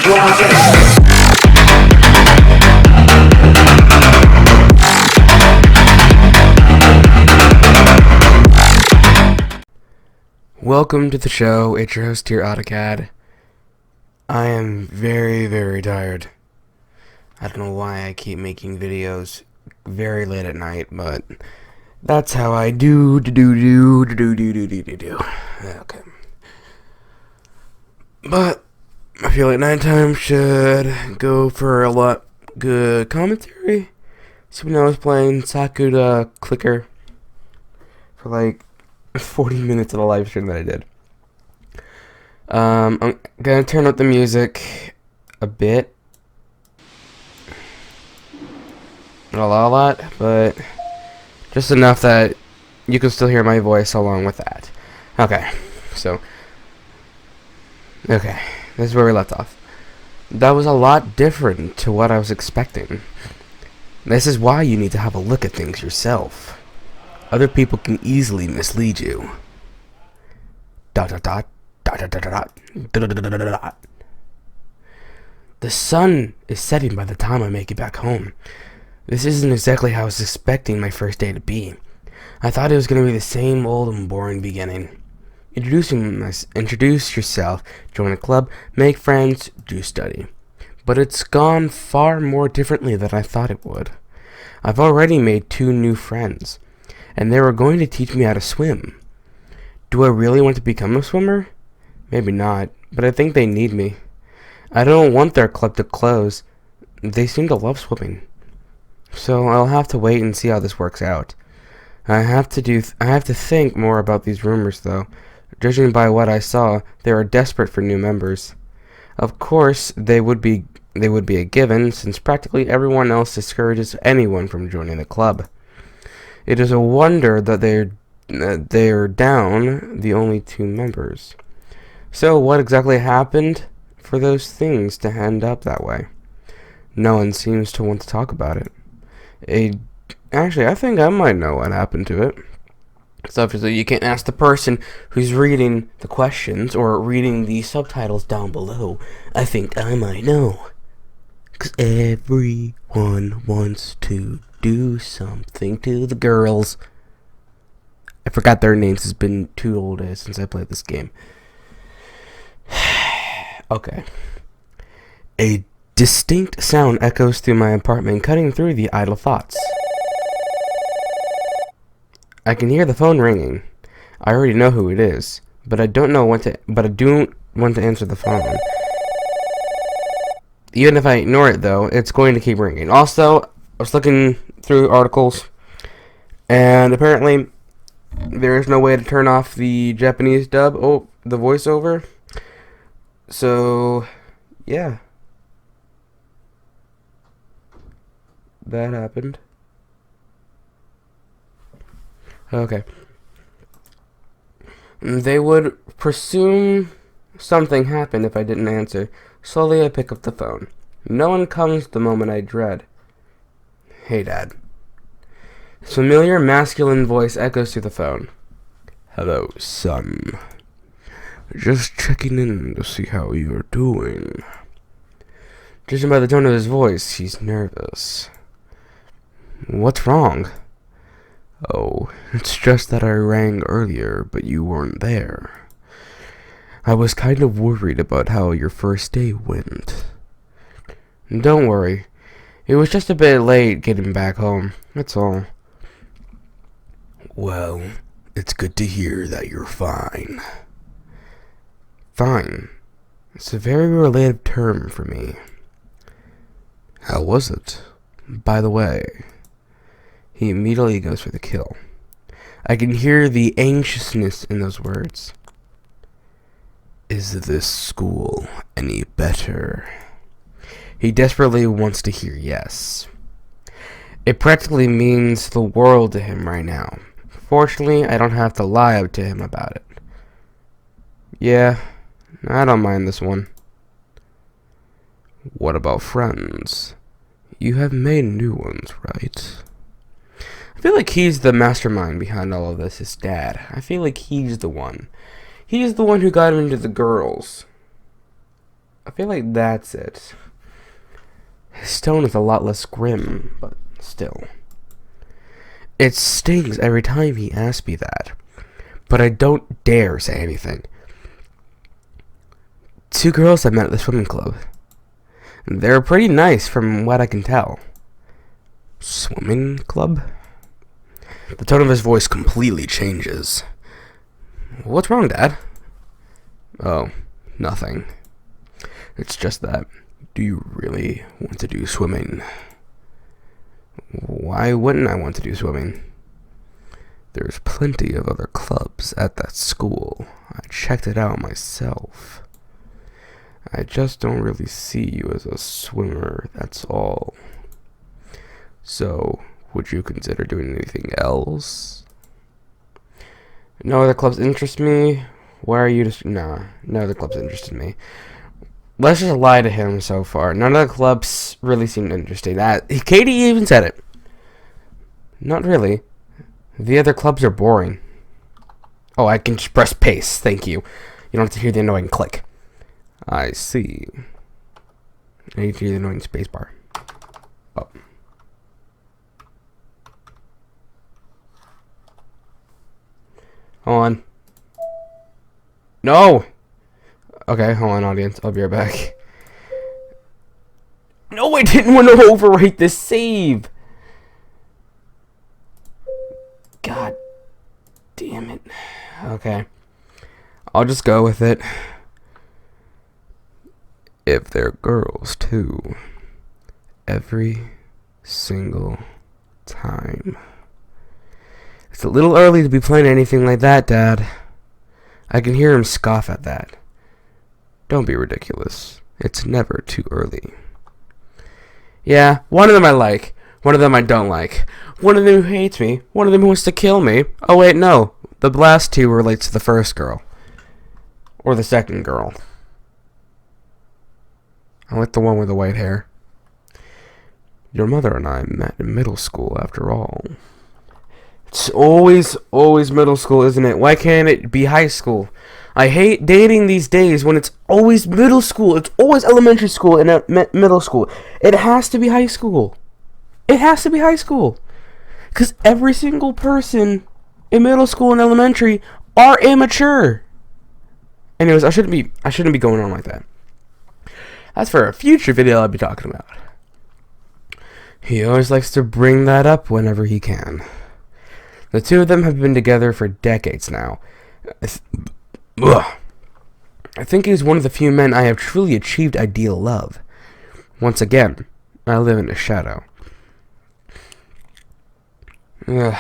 Welcome to the show. It's your host here, Atokad. I am very, very tired. I don't know why I keep making videos very late at night, but that's how I do. Okay. But I feel like nighttime should go for a lot good commentary. So when I was playing Sakura Clicker for like 40 minutes of the live stream that I did. I'm gonna turn up the music a bit. Not a lot, but just enough that you can still hear my voice along with that. Okay, this is where we left off. That was a lot different to what I was expecting. This is why you need to have a look at things yourself. Other people can easily mislead you. The sun is setting by the time I make it back home. This isn't exactly how I was expecting my first day to be. I thought it was going to be the same old and boring beginning. Introduce yourself, join a club, make friends, do study. But it's gone far more differently than I thought it would. I've already made 2 new friends, and they were going to teach me how to swim. Do I really want to become a swimmer? Maybe not, but I think they need me. I don't want their club to close. They seem to love swimming. So I'll have to wait and see how this works out. I have to think more about these rumors, though. Judging by what I saw, they are desperate for new members. Of course, they would be a given, since practically everyone else discourages anyone from joining the club. It is a wonder that they're down the only 2 members. So what exactly happened for those things to end up that way? No one seems to want to talk about it. Actually, I think I might know what happened to it. So obviously you can't ask the person who's reading the questions or reading the subtitles down below. I think I might know. 'Cause everyone wants to do something to the girls. I forgot their names. It's been 2 whole days since I played this game. Okay. A distinct sound echoes through my apartment, cutting through the idle thoughts. I can hear the phone ringing. I already know who it is, but I don't want to answer the phone. Even if I ignore it, though, it's going to keep ringing. Also, I was looking through articles, and apparently there is no way to turn off the Japanese dub, the voiceover. So, yeah. That happened. Okay. They would presume something happened if I didn't answer. Slowly I pick up the phone. No one comes the moment I dread. Hey, Dad. His familiar masculine voice echoes through the phone. Hello, son. Just checking in to see how you're doing. Judging by the tone of his voice, he's nervous. What's wrong? Oh, it's just that I rang earlier, but you weren't there. I was kind of worried about how your first day went. Don't worry. It was just a bit late getting back home, that's all. Well, it's good to hear that you're fine. Fine. It's a very relative term for me. How was it? By the way, he immediately goes for the kill. I can hear the anxiousness in those words. Is this school any better? He desperately wants to hear yes. It practically means the world to him right now. Fortunately, I don't have to lie to him about it. Yeah, I don't mind this one. What about friends? You have made new ones, right? I feel like he's the mastermind behind all of this, his dad. I feel like he's the one. He's the one who got him into the girls. I feel like that's it. His tone is a lot less grim, but still. It stings every time he asks me that, but I don't dare say anything. 2 girls I met at the swimming club. They're pretty nice from what I can tell. Swimming club? The tone of his voice completely changes. What's wrong, Dad? Oh, nothing. It's just that, do you really want to do swimming? Why wouldn't I want to do swimming? There's plenty of other clubs at that school. I checked it out myself. I just don't really see you as a swimmer, that's all. So, would you consider doing anything else? No other clubs interest me? Why are you just... Nah, no other clubs interested me. Let's just lie to him so far. None of the clubs really seemed interesting. Katie even said it. Not really. The other clubs are boring. Oh, I can just press paste. Thank you. You don't have to hear the annoying click. I see. I need to hear the annoying spacebar. Oh. Hold on. No! Okay, hold on, audience. I'll be right back. No, I didn't want to overwrite this save! God damn it. Okay. I'll just go with it. If they're girls, too. Every single time. It's a little early to be playing anything like that, Dad. I can hear him scoff at that. Don't be ridiculous. It's never too early. Yeah, one of them I like. One of them I don't like. One of them who hates me. One of them who wants to kill me. Oh wait, no. The last 2 relates to the first girl. Or the second girl. I like the one with the white hair. Your mother and I met in middle school, after all. It's always middle school, isn't it? Why can't it be high school? I hate dating these days when it's always middle school. It's always elementary school and middle school. It has to be high school. It has to be high school. Because every single person in middle school and elementary are immature. Anyways, I shouldn't be going on like that. That's for a future video I'll be talking about. He always likes to bring that up whenever he can. The 2 of them have been together for decades now. I think he's one of the few men I have truly achieved ideal love. Once again, I live in the shadow. I'm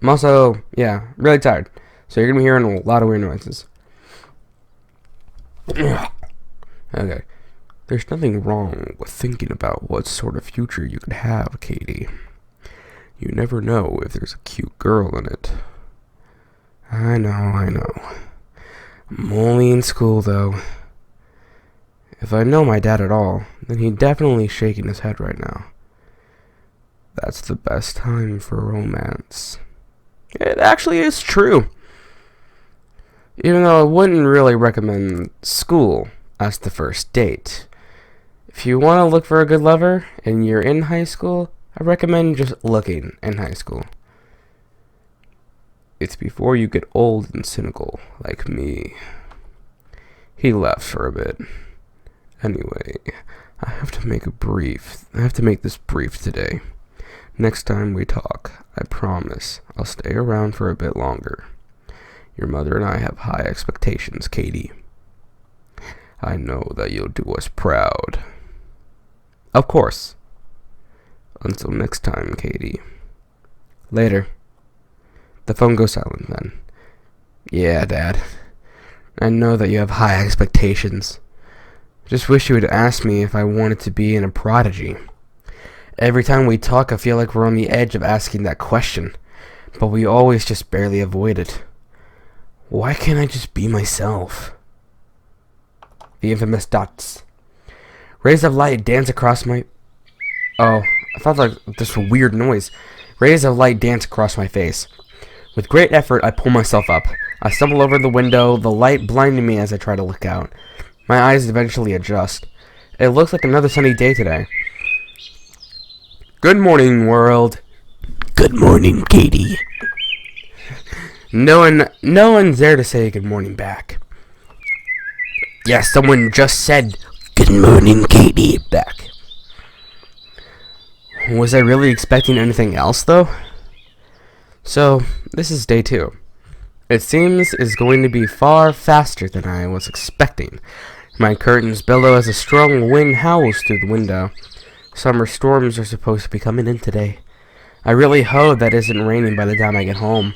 also, really tired. So you're going to be hearing a lot of weird noises. Okay. There's nothing wrong with thinking about what sort of future you could have, Katie. You never know if there's a cute girl in it. I know. I'm only in school, though. If I know my dad at all, then he'd definitely shaking his head right now. That's the best time for romance. It actually is true. Even though I wouldn't really recommend school as the first date. If you want to look for a good lover and you're in high school, I recommend just looking in high school. It's before you get old and cynical, like me. He laughed for a bit. Anyway, I have to make this brief today. Next time we talk, I promise I'll stay around for a bit longer. Your mother and I have high expectations, Katie. I know that you'll do us proud. Of course. Until next time, Katie. Later. The phone goes silent then. Yeah, Dad. I know that you have high expectations. Just wish you had asked me if I wanted to be in a prodigy. Every time we talk, I feel like we're on the edge of asking that question, but we always just barely avoid it. Why can't I just be myself? The infamous dots. Rays of light dance across my... Oh, I thought like this was a weird noise. Rays of light dance across my face. With great effort, I pull myself up. I stumble over the window, the light blinding me as I try to look out. My eyes eventually adjust. It looks like another sunny day today. Good morning, world. Good morning, Katie. No one's there to say good morning back. Yes, someone just said, good morning, Katie, back. Was I really expecting anything else, though? So, this is day 2. It seems it's going to be far faster than I was expecting. My curtains billow as a strong wind howls through the window. Summer storms are supposed to be coming in today. I really hope that isn't raining by the time I get home.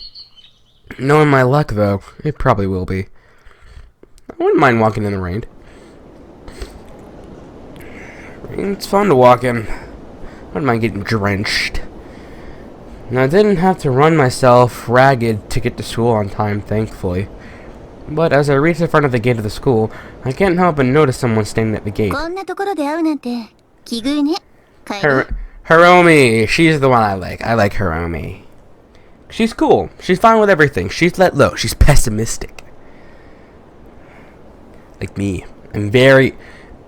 Knowing my luck, though, it probably will be. I wouldn't mind walking in the rain. It's fun to walk in. I wouldn't mind getting drenched. And I didn't have to run myself ragged to get to school on time, thankfully. But as I reach the front of the gate of the school, I can't help but notice someone standing at the gate. Hiromi! She's the one I like. I like Hiromi. She's cool. She's fine with everything. She's let low. She's pessimistic. Like me. I'm very...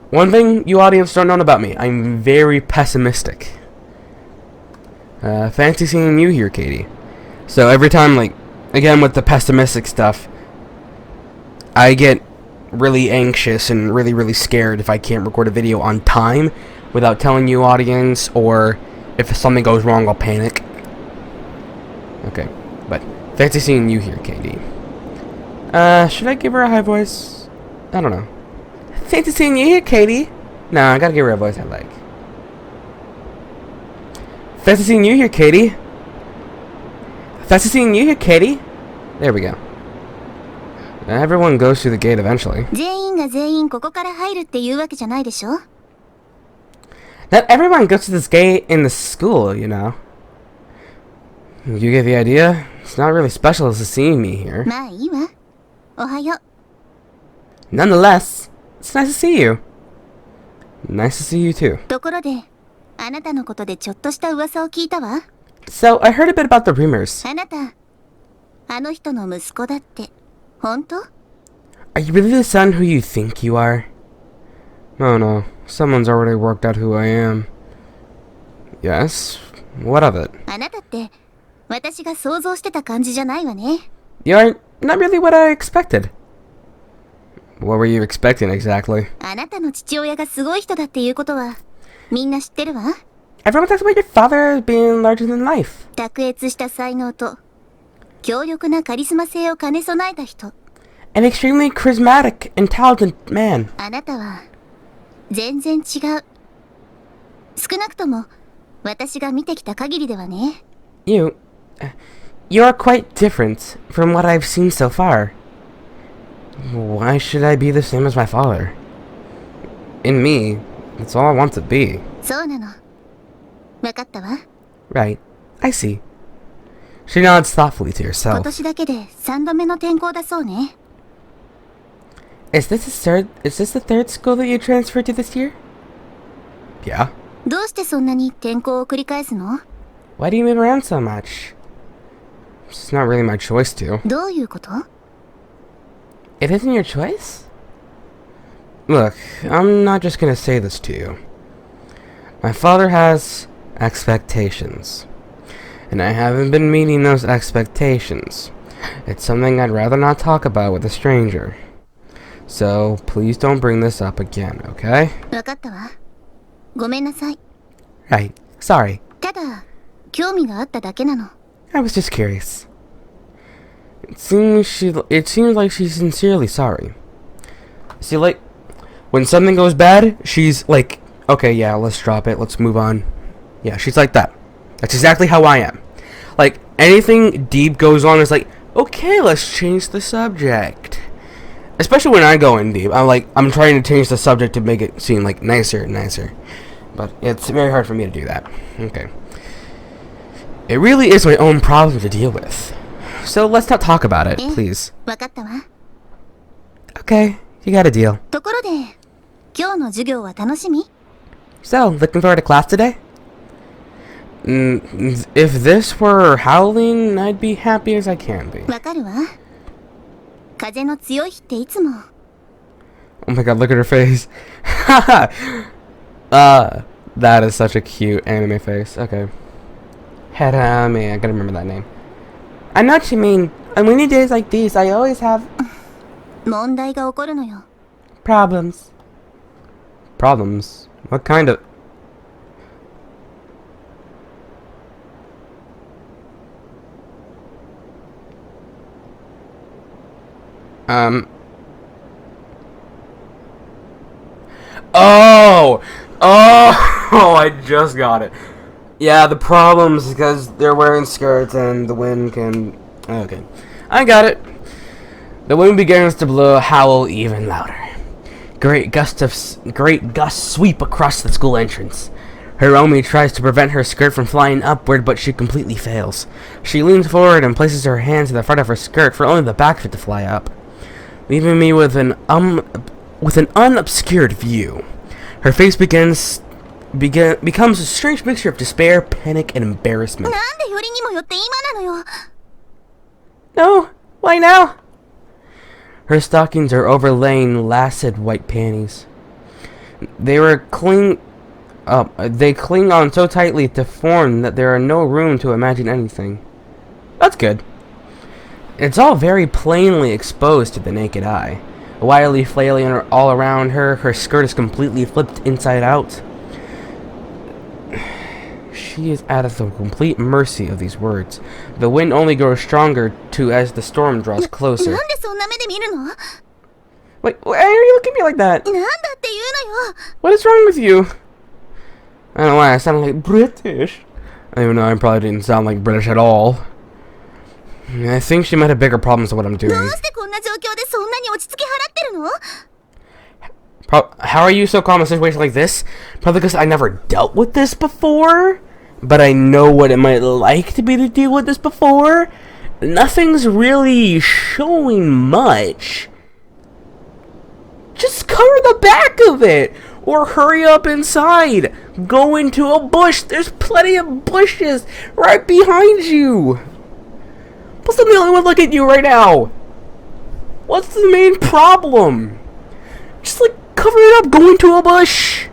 One thing you audience don't know about me. I'm very pessimistic. Fancy seeing you here, Katie. So every time, like, again with the pessimistic stuff, I get really anxious and really scared if I can't record a video on time without telling you, audience, or if something goes wrong, I'll panic. Okay, but fancy seeing you here, Katie. Should I give her a high voice? I don't know. Fancy seeing you here, Katie. No, I gotta give her a voice I like. Fancy seeing you here, Katie. Fancy seeing you here, Katie. There we go. Everyone goes through the gate eventually. Not everyone goes to this gate in the school, you know. You get the idea? It's not really special as to seeing me here. Nonetheless, it's nice to see you. Nice to see you too. So, I heard a bit about the rumors. Are you really the son who you think you are? Oh no, someone's already worked out who I am. Yes? What of it? You're not really what I expected. What were you expecting exactly? Everyone talks about your father being larger than life. An extremely charismatic and talented man. You're quite different from what I've seen so far. Why should I be the same as my father? In me, that's all I want to be. Right, I see. She nods thoughtfully to herself. Is this the third school that you transferred to this year? Yeah. Why do you move around so much? It's not really my choice to. It isn't your choice? Look, I'm not just gonna say this to you. My father has expectations. And I haven't been meeting those expectations. It's something I'd rather not talk about with a stranger. So, please don't bring this up again, okay? Right, sorry. I was just curious. It seems like she's sincerely sorry. See, like, when something goes bad, she's like, okay, yeah, let's drop it, let's move on. Yeah, she's like that. That's exactly how I am. Like, anything deep goes on, it's like, okay, let's change the subject. Especially when I go in deep, I'm trying to change the subject to make it seem like nicer and nicer. But it's very hard for me to do that. Okay. It really is my own problem to deal with. So let's not talk about it, please. Okay, you got a deal. So, looking forward to class today? If this were howling, I'd be happy as I can be. Oh my god, look at her face. That is such a cute anime face. Okay. Hiromi, I gotta remember that name. I know what you mean. On windy days like these, I always have 問題が起こるのよ。 problems. Problems? What kind of... Oh! Oh! I just got it. Yeah, the problems because they're wearing skirts and the wind can... Okay. I got it. The wind begins to blow a howl even louder. Great gusts sweep across the school entrance. Hiromi tries to prevent her skirt from flying upward, but she completely fails. She leans forward and places her hands to the front of her skirt for only the back of it to fly up, leaving me with an unobscured view. Her face becomes a strange mixture of despair, panic, and embarrassment. なんでよりにもよって今なのよ。 No, why now? Her stockings are overlaying laccid white panties. They cling on so tightly to form that there are no room to imagine anything. That's good. It's all very plainly exposed to the naked eye. Wildly flailing all around her, her skirt is completely flipped inside out. She is at the complete mercy of these words. The wind only grows stronger as the storm draws closer. なんでそんな目で見るの？ Wait, why are you looking at me like that? なんだって言うのよ。 What is wrong with you? I don't know why I sound like British. Even though I probably didn't sound like British at all. I think she might have bigger problems than what I'm ど doing. うしてこんな状況でそんなに落ち着き払ってるの？ How are you so calm in a situation like this? Probably because I never dealt with this before. But I know what it might like to be to deal with this before. Nothing's really showing much. Just cover the back of it. Or hurry up inside. Go into a bush. There's plenty of bushes right behind you. Plus, I'm the only one looking at you right now. What's the main problem? Just like cover it up. Go into a bush.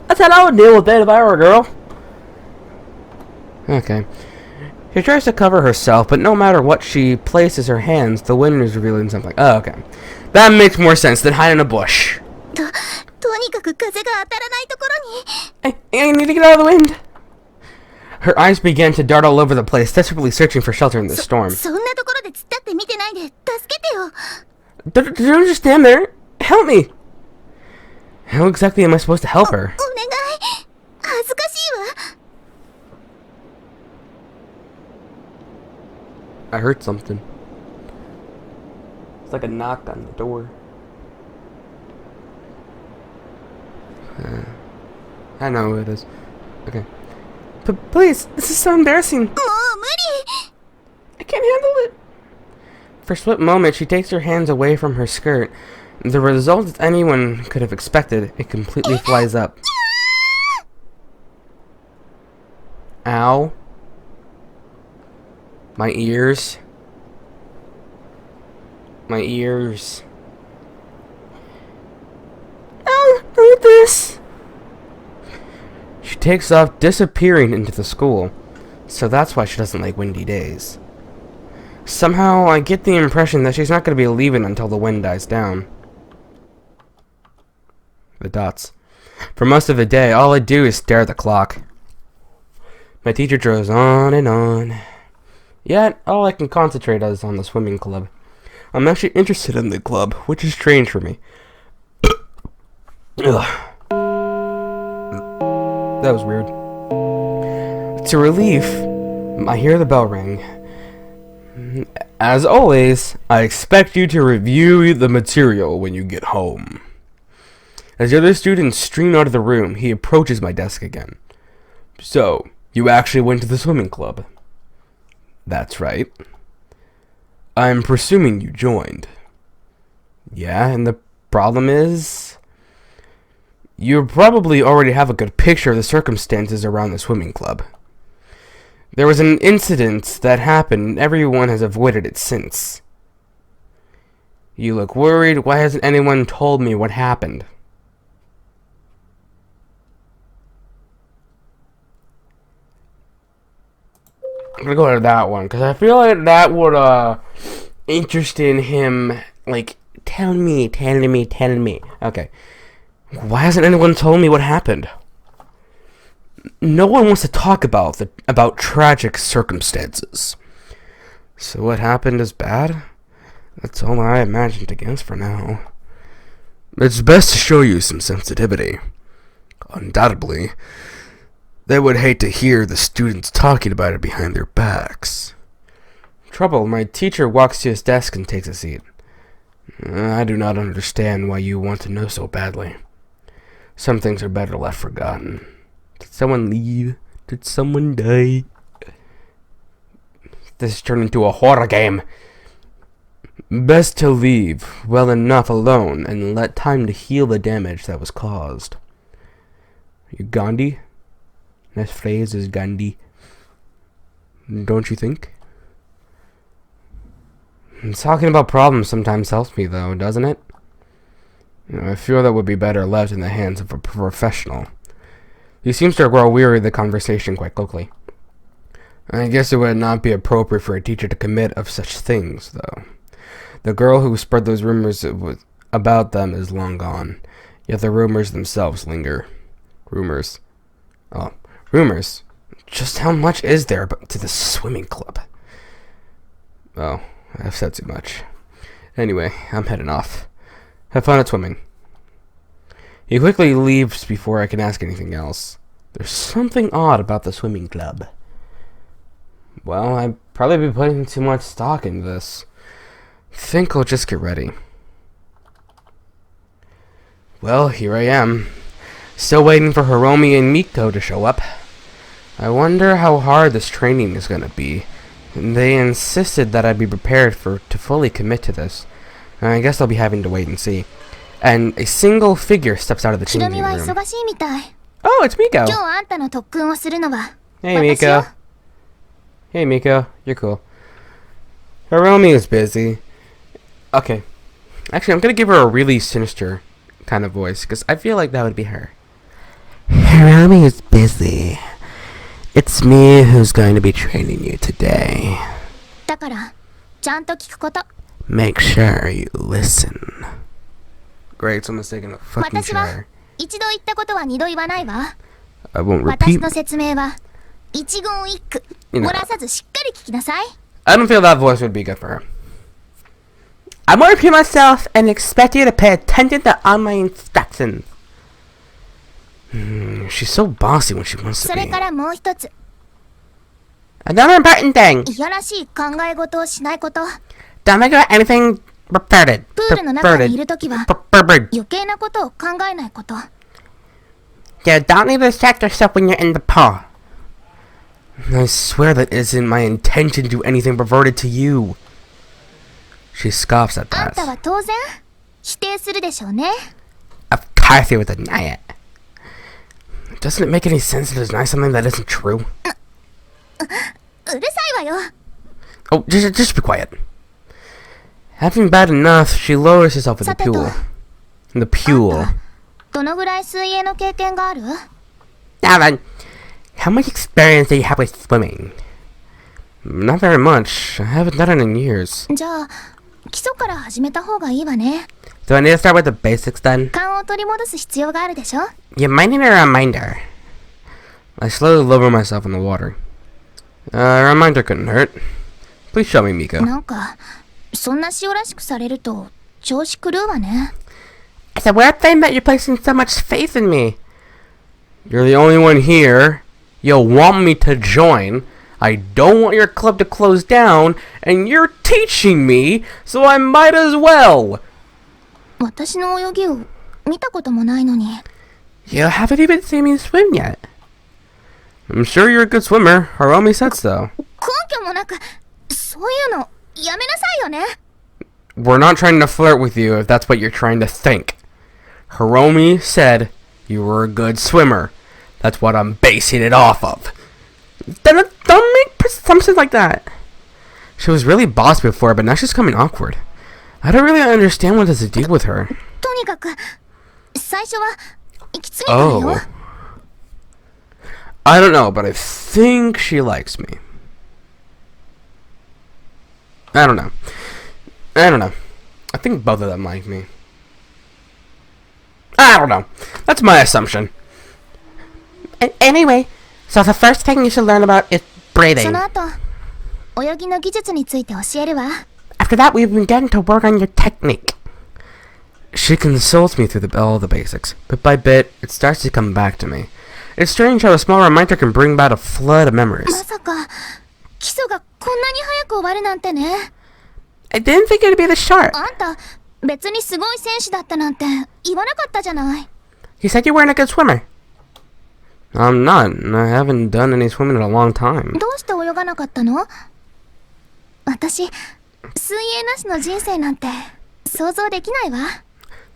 That's how I would deal with it if I were a girl. Okay. She tries to cover herself, but no matter what she places her hands, the wind is revealing something. Oh, okay. That makes more sense than hiding in a bush. とにかく風が当たらないところに。 I need to get out of the wind. Her eyes began to dart all over the place, desperately searching for shelter in the storm. そんなところで突っ立って見てないで助けてよ。 Don't just stand there. Help me. How exactly am I supposed to help her? お願い。恥ずかしいわ。 I heard something. It's like a knock on the door. I know who it is. Okay. But please, this is so embarrassing. もう無理。 I can't handle it. For a split moment, she takes her hands away from her skirt. The result, as anyone could have expected, it completely flies up. Ow. My ears. My ears. Oh, look at this. She takes off, disappearing into the school. So that's why she doesn't like windy days. Somehow, I get the impression that she's not going to be leaving until the wind dies down. The dots. For most of the day, all I do is stare at the clock. My teacher draws on and on. Yet, all I can concentrate on is on the swimming club. I'm actually interested in the club, which is strange for me. Ugh. That was weird. To relief, I hear the bell ring. As always, I expect you to review the material when you get home. As the other students stream out of the room, he approaches my desk again. So, you actually went to the swimming club? That's right. I'm presuming you joined. Yeah, and the problem is... you probably already have a good picture of the circumstances around the swimming club. There was an incident that happened, and everyone has avoided it since. You look worried. Why hasn't anyone told me what happened? I'm gonna go to that one, because I feel like that would, interest in him, like, tell me. Okay. Why hasn't anyone told me what happened? No one wants to talk about tragic circumstances. So what happened is bad? That's all I imagined against for now. It's best to show you some sensitivity. Undoubtedly, they would hate to hear the students talking about it behind their backs. Trouble, my teacher walks to his desk and takes a seat. I do not understand why you want to know so badly. Some things are better left forgotten. Did someone leave? Did someone die? This turned into a horror game. Best to leave well enough alone and let time to heal the damage that was caused. You Gandhi? That phrase is Gandhi. Don't you think? Talking about problems sometimes helps me, though, doesn't it? I feel that would be better left in the hands of a professional. He seems to grow weary of the conversation quite quickly. I guess it would not be appropriate for a teacher to commit of such things, though. The girl who spread those rumors about them is long gone, yet the rumors themselves linger. Rumors. Oh, rumors? Just how much is there to the swimming club? Oh, I've said too much. Anyway, I'm heading off. Have fun at swimming. He quickly leaves before I can ask anything else. There's something odd about the swimming club. Well, I'd probably be putting too much stock into this. Think I'll just get ready. Well, here I am. Still waiting for Hiromi and Mieko to show up. I wonder how hard this training is gonna be. They insisted that I be prepared to fully commit to this. I guess I'll be having to wait and see. And a single figure steps out of the changing room. Oh, it's Mieko! Hey, Mieko. Hey, Mieko. You're cool. Hiromi is busy. Okay. Actually, I'm gonna give her a really sinister kind of voice, because I feel like that would be her. Hiromi is busy. It's me who's going to be training you today. Make sure you listen. Great, someone's taking a fucking chair. I won't repeat. You know, I don't feel that voice would be good for her. I won't repeat myself and expect you to pay attention to all my instructions. She's so bossy when she wants to be. Another important thing. Don't think about anything perverted. You don't need to distract yourself when you're in the pool. I swear that isn't my intention to do anything perverted to you. She scoffs at that. Of course you would deny it. Doesn't it make any sense to deny something that isn't true? Oh, just be quiet. Having bad enough, she lowers herself in the pool. Now then, how much experience do you have with swimming? Not very much. I haven't done it in years. Do I need to start with the basics then? You might need a reminder. I slowly lower myself in the water. A reminder couldn't hurt. Please show me, Mieko. It's a weird thing that you're placing so much faith in me. You're the only one here. You'll want me to join. I don't want your club to close down, and you're teaching me, so I might as well. You haven't even seen me swim yet. I'm sure you're a good swimmer. Hiromi said so. We're not trying to flirt with you if that's what you're trying to think. Hiromi said you were a good swimmer. That's what I'm basing it off of. Don't make assumptions like that. She was really bossy before, but now she's coming awkward. I don't really understand what has to do with her. とにかく最初はきついからよ。 Oh. I don't know, but I think she likes me. I don't know. I think both of them like me. I don't know. That's my assumption. Anyway, so the first thing you should learn about is そ breathing. の後泳ぎの技術について教えるわ。 After that, we've been getting to work on your technique. She consults me through all the basics. Bit by bit, it starts to come back to me. It's strange how a small reminder can bring back a flood of ま memories. さか基礎がこんなに早く終わるなんてね。 I didn't think it'd be this short. あんた別にすごい選手だったなんて言わなかったじゃない。 You said you weren't a good swimmer. I'm not. I haven't done any swimming in a long time. どうして泳がなかったの？私水泳なしの人生なんて想像できないわ。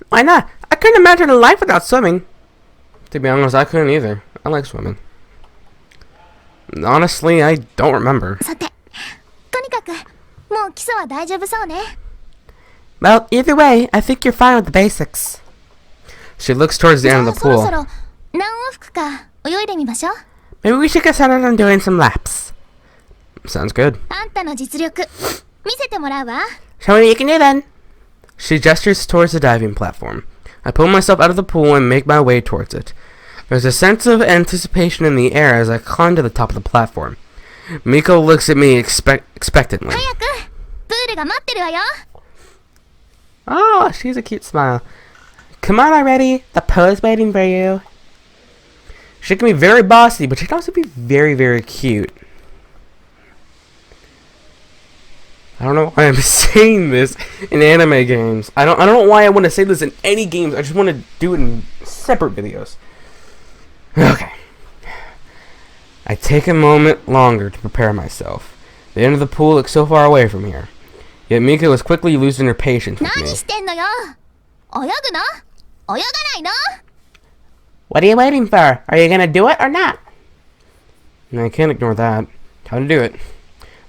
Why not? I couldn't imagine a life without swimming. To be honest, I couldn't either. I like swimming. Honestly, I don't remember. さて、とにかくもう基礎は大丈夫そうね。 Well, either way, I think you're fine with the basics. She looks towards the じゃ end あ of the そろそ pool. ろ何往復か泳いでみましょう。 Maybe we should get started on doing some laps. Sounds good. あんたの実力見せてもらうわ。 Show me what you can do then. She gestures towards the diving platform. I pull myself out of the pool and make my way towards it. There's a sense of anticipation in the air as I climb to the top of the platform. Mieko looks at me expectantly. 早くプールが待ってるわよ。 Oh, she's a cute smile. Come on already. The pool's waiting for you. She can be very bossy, but she can also be very, very cute. I don't know why I'm saying this in anime games. I don't know why I want to say this in any games. I just want to do it in separate videos. Okay. I take a moment longer to prepare myself. The end of the pool looks so far away from here. Yet Mieko is quickly losing her patience with 何 me. してんのよ。泳ぐの？泳がないの？ What are you waiting for? Are you gonna do it or not? I can't ignore that. Time to do it.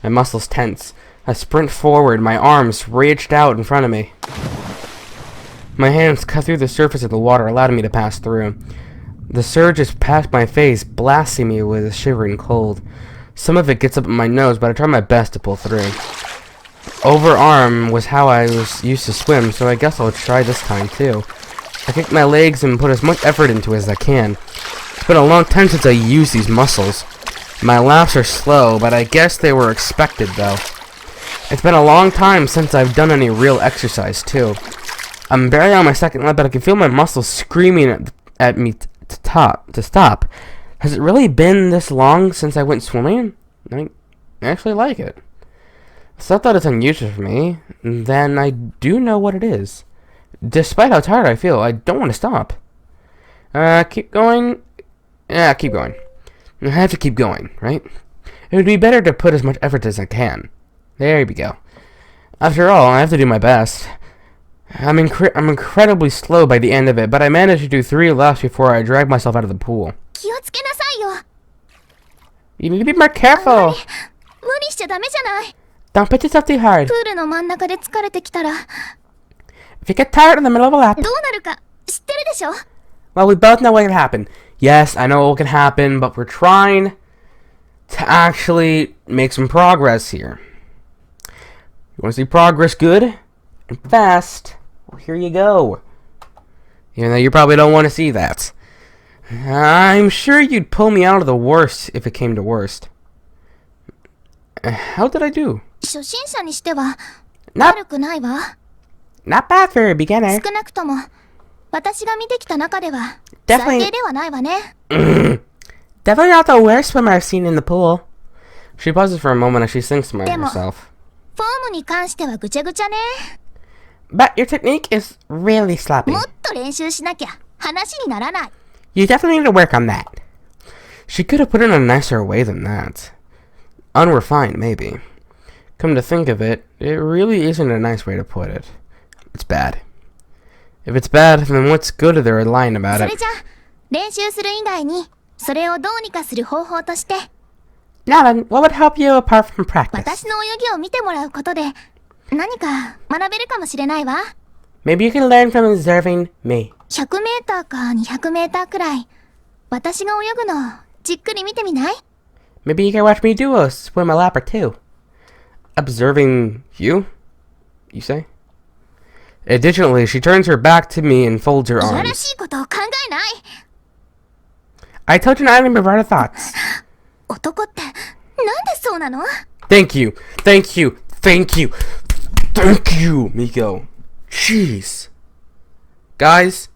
My muscles tense. I sprint forward, my arms reached out in front of me. My hands cut through the surface of the water, allowing me to pass through. The surge is past my face, blasting me with a shivering cold. Some of it gets up in my nose, but I try my best to pull through. Overarm was how I was used to swim, so I guess I'll try this time too. I kick my legs and put as much effort into it as I can. It's been a long time since I used these muscles. My laps are slow, but I guess they were expected though. It's been a long time since I've done any real exercise too. I'm barely on my second lap, but I can feel my muscles screaming at me to stop. Has it really been this long since I went swimming? I actually like it. It's not that it's unusual for me, then I do know what it is. Despite how tired I feel, I don't want to stop. Keep going? Yeah, keep going. I have to keep going, right? It would be better to put as much effort as I can. There we go. After all, I have to do my best. I'm incredibly slow by the end of it, but I managed to do 3 laps before I dragged myself out of the pool. 気をつけなさいよ。 You need to be more careful. 無理しちゃダメじゃない。 Don't put yourself too hard. プールの真ん中で疲れてきたら If you get tired in the middle of a lap, どうなるか知ってるでしょ？ well, we both know what can happen. Yes, I know what can happen, but we're trying to actually make some progress here. You want to see progress good and fast? Well, here you go. Even though you probably don't want to see that. I'm sure you'd pull me out of the worst if it came to worst. How did I do? 初心者にしては Not, 悪くないわ。 not bad for a beginner. 少なくとも私が見てきた中では Definitely- 最低ではないわね。 Definitely not the worst swimmer I've seen in the pool. She pauses for a moment as she thinks to herself. フォームに関してはぐちゃぐちゃね。 But your technique is really sloppy. もっと練習しなきゃ話にならない。 You definitely need to work on that. She could have put it in a nicer way than that. Unrefined, maybe. Come to think of it, it really isn't a nice way to put it. It's bad. If it's bad, then what's good if they're lying about そ it? れじゃ練習する以外にそれをどうにかする方法として Now then, what would help you apart from practice? 私の泳ぎを見てもらうことで何か学べるかもしれないわ。Maybe you can learn from observing me. 100メーターか200メーターくらい。私が泳ぐの、じっくり見てみない？ Maybe you can watch me do a swim a lap or two. Observing you? You say? Additionally, she turns her back to me and folds her いやら arms. しいことを考えない。 I told you not to bravado thoughts. 男って、なんでそうなの？ Thank you. Thank you. Thank you. Thank you, Mieko. Jeez. Guys,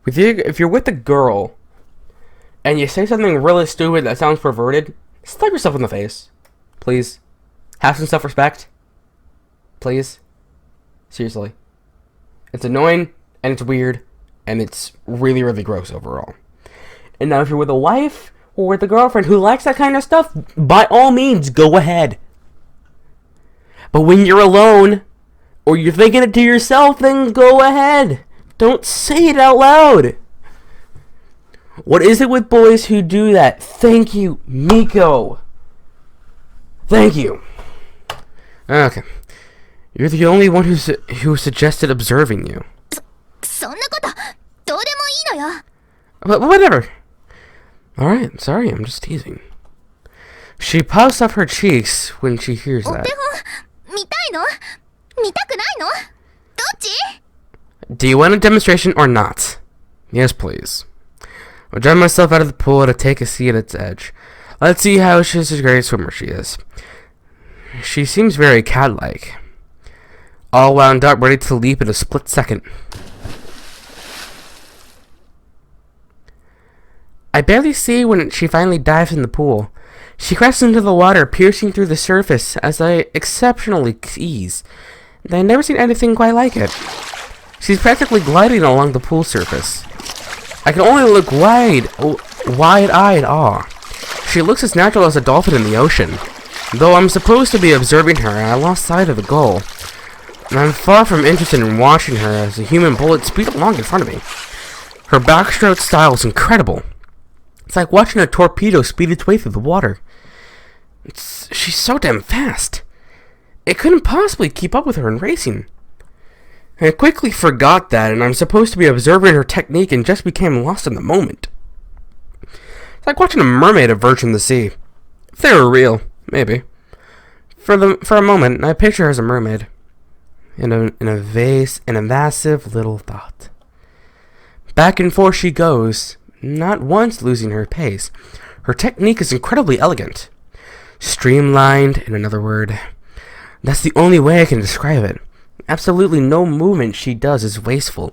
if you're with a girl and you say something really stupid that sounds perverted, slap yourself in the face. Please. Have some self-respect. Please. Seriously. It's annoying, and it's weird, and it's really, really gross overall. And now if you're with a wife or with a girlfriend who likes that kind of stuff, by all means, go ahead. But when you're alone, or you're thinking it to yourself, then go ahead. Don't say it out loud. What is it with boys who do that? Thank you, Mieko. Thank you. Okay. You're the only one who suggested observing you. そんなこと、どうでもいいのよ。 But whatever. Alright, sorry, I'm just teasing. She puffs up her cheeks when she hears お that. 手本、見たいの？見たくないの？どっち？ Do you want a demonstration or not? Yes, please. I'll drive myself out of the pool to take a seat at its edge. Let's see how she's a great swimmer she is. She seems very cat-like. All wound up, ready to leap in a split second. I barely see when she finally dives in the pool. She crashes into the water, piercing through the surface as I exceptionally ease. I've never seen anything quite like it. She's practically gliding along the pool surface. I can only look wide-eyed awe. She looks as natural as a dolphin in the ocean. Though I'm supposed to be observing her, I lost sight of the goal. And I'm far from interested in watching her as a human bullet speed along in front of me. Her backstroke style is incredible. It's like watching a torpedo speed its way through the water. She's so damn fast. It couldn't possibly keep up with her in racing. I quickly forgot that, and I'm supposed to be observing her technique and just became lost in the moment. It's like watching a mermaid emerge from the sea. If they were real, maybe. For a moment, I picture her as a mermaid. In a vase, in a massive little thought. Back and forth she goes, not once losing her pace. Her technique is incredibly elegant. Streamlined, in another word. That's the only way I can describe it. Absolutely no movement she does is wasteful.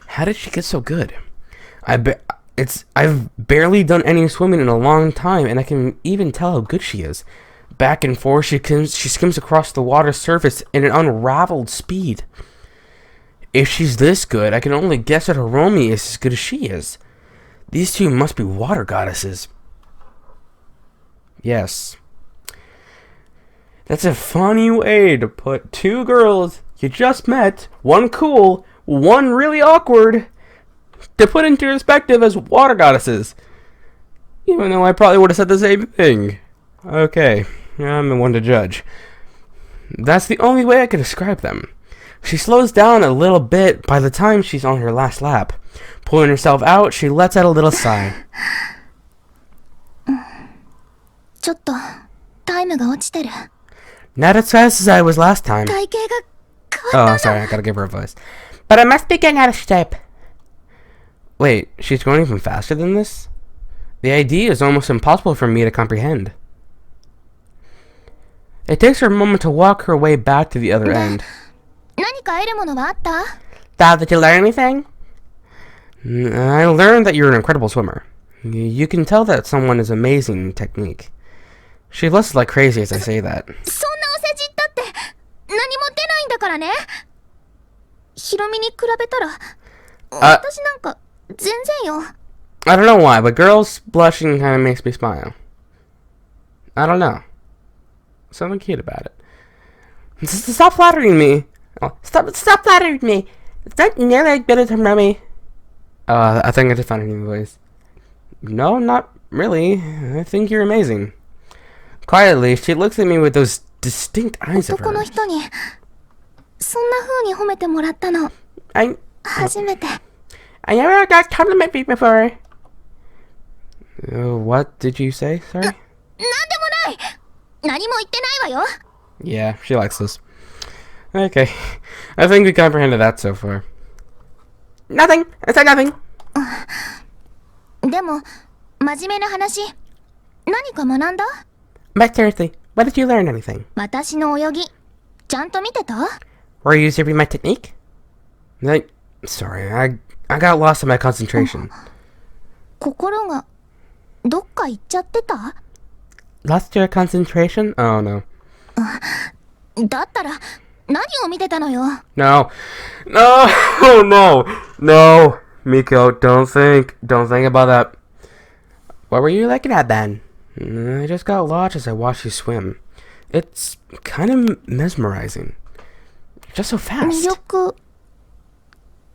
How did she get so good? I've barely done any swimming in a long time, and I can even tell how good she is. Back and forth she skims across the water surface in an unraveled speed. If she's this good, I can only guess that Hiromi is as good as she is. These two must be water goddesses. Yes. That's a funny way to put two girls you just met, one cool, one really awkward, to put into perspective as water goddesses. Even though I probably would have said the same thing. Okay, I'm the one to judge. That's the only way I could describe them. She slows down a little bit by the time she's on her last lap. Pulling herself out, she lets out a little sigh. ちょっと、タイムが落ちてる。 Not as fast as I was last time. 体型が変わった Oh, sorry, I gotta give her a voice. But I must be getting out of shape. Wait, she's going even faster than this? The idea is almost impossible for me to comprehend. It takes her a moment to walk her way back to the other end. 何か得るものはあった？ Did you learn anything? I learned that you're an incredible swimmer. You can tell that someone is amazing in technique. She blushes like crazy as I say that. そんなお世辞ったって何も出ないんだからね。ヒロミに比べたら、私なんか全然よ。I don't know why, but girls blushing kind of makes me smile. I don't know. Something cute about it. Stop flattering me. Oh, stop flattering me. It's not nearly as good as Hiromi. I think I just found a new voice. No, not really. I think you're amazing. Quietly, she looks at me with those distinct eyes of 男の her. 人にそんな風に褒めてもらったの I 初めて。 never got compliment me before. What did you say? Sorry? なんでもない。何も言ってないわよ。 Yeah, she likes this. Okay. I think we comprehended that so far. Nothing! I said nothing! でも真面目な話、何か学んだ？ But seriously, what did you learn anything? 私の泳ぎちゃんと見てた？ Were you observing my technique? Sorry, I got lost in my concentration. 心がどっか行っちゃってた？ Lost your concentration? Oh no. だったら何を見てたのよ？ No. No! Oh no! No! Mieko, don't think about that. What were you looking at then? I just got lost as I watched you swim. It's kind of mesmerizing. Just so 魅 fast. 力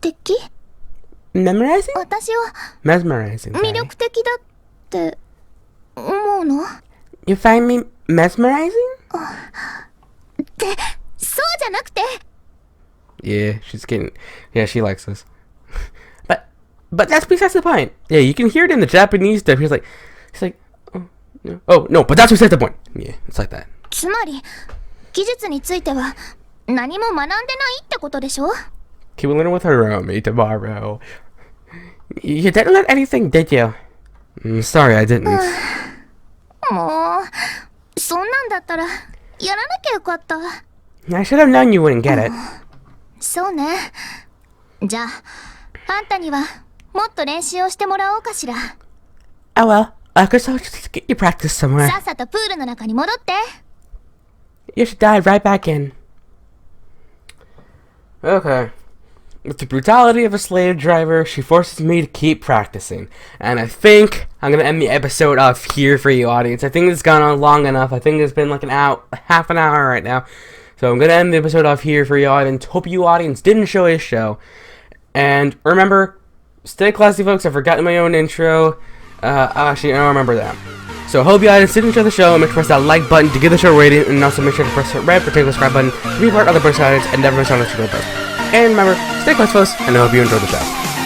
的？ Memorizing? 私は Mesmerizing. 魅 Sorry. 力的だって思うの？ You find me mesmerizing? ってそうじゃなくて。 Yeah, she's getting... Yeah, she likes this. But that's besides the point. Yeah, you can hear it in the Japanese dub. He's like, oh, no, but that's besides the point. Yeah, it's like that. つまり技術については何も学んでないってことでしょ？ Keep learning with Hiromi tomorrow. You didn't learn anything, did you? Sorry, I didn't. もうそんなんだったらやらなきゃよかった。 I should have known you wouldn't get it. そうね。じゃああんたにはもっと練習をしてもらおうかしら。 Oh well, I guess I'll just get you practice somewhere. さっさとプールの中に戻って。 You should dive right back in. Okay. With the brutality of a slave driver, she forces me to keep practicing. And I think I'm going to end the episode off here for you, audience. I think it's gone on long enough. I think it's been like half an hour right now. So I'm going to end the episode off here for you, audience. Hope you, audience, did enjoy this show. And remember, stay classy, folks. I've forgotten my own intro. Actually, I don't remember that. So hope you guys did enjoy the show. Make sure to press that like button to give the show a rating. And also make sure to press the red particular subscribe button to be part of the Burst Audience and never miss out on the show. And remember, stay close, folks, and I hope you enjoyed the show.